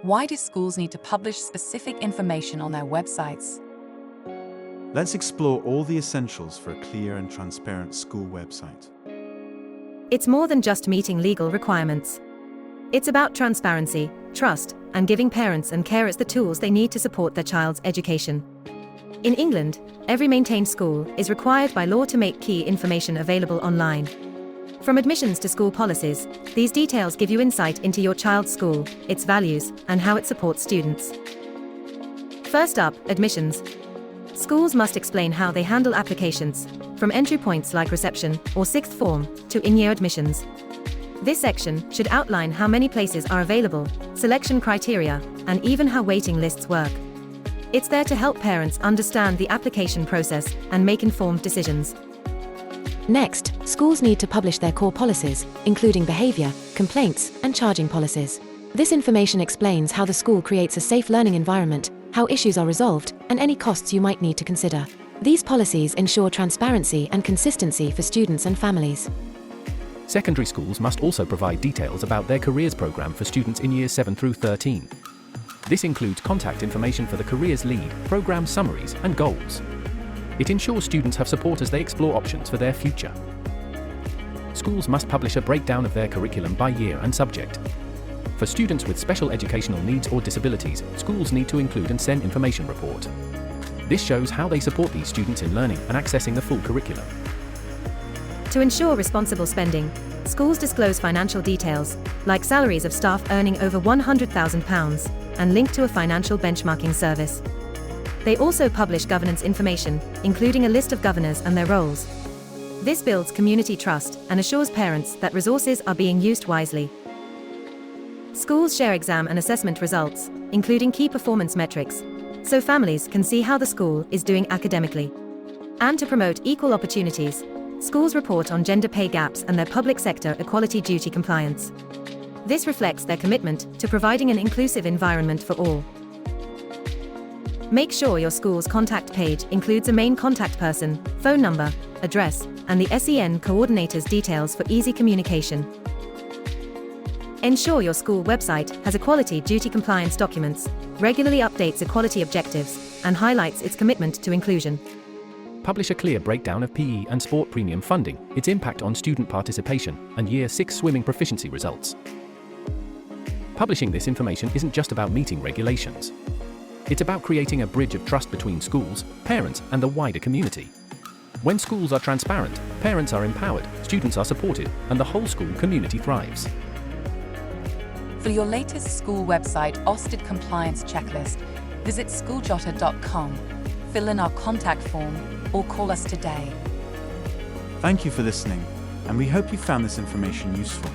Why do schools need to publish specific information on their websites? Let's explore all the essentials for a clear and transparent school website. It's more than just meeting legal requirements. It's about transparency, trust, and giving parents and carers the tools they need to support their child's education. In England, every maintained school is required by law to make key information available online. From admissions to school policies, these details give you insight into your child's school, its values, and how it supports students. First up, admissions. Schools must explain how they handle applications, from entry points like reception or sixth form to in-year admissions. This section should outline how many places are available, selection criteria, and even how waiting lists work. It's there to help parents understand the application process and make informed decisions. Next, schools need to publish their core policies, including behavior, complaints, and charging policies. This information explains how the school creates a safe learning environment, how issues are resolved, and any costs you might need to consider. These policies ensure transparency and consistency for students and families. Secondary schools must also provide details about their careers program for students in years 7 through 13. This includes contact information for the careers lead, program summaries, and goals. It ensures students have support as they explore options for their future. Schools must publish a breakdown of their curriculum by year and subject. For students with special educational needs or disabilities, schools need to include and send information report. This shows how they support these students in learning and accessing the full curriculum. To ensure responsible spending, schools disclose financial details, like salaries of staff earning over £100,000, and link to a financial benchmarking service. They also publish governance information, including a list of governors and their roles. This builds community trust and assures parents that resources are being used wisely. Schools share exam and assessment results, including key performance metrics, so families can see how the school is doing academically. And to promote equal opportunities, schools report on gender pay gaps and their public sector equality duty compliance. This reflects their commitment to providing an inclusive environment for all. Make sure your school's contact page includes a main contact person, phone number, address, and the SEN coordinator's details for easy communication. Ensure your school website has equality duty compliance documents, regularly updates equality objectives, and highlights its commitment to inclusion. Publish a clear breakdown of PE and sport premium funding, its impact on student participation, and Year 6 swimming proficiency results. Publishing this information isn't just about meeting regulations. It's about creating a bridge of trust between schools, parents, and the wider community. When schools are transparent, parents are empowered, students are supported, and the whole school community thrives. For your latest school website Ofsted compliance checklist, visit schooljotter.com, fill in our contact form, or call us today. Thank you for listening, and we hope you found this information useful.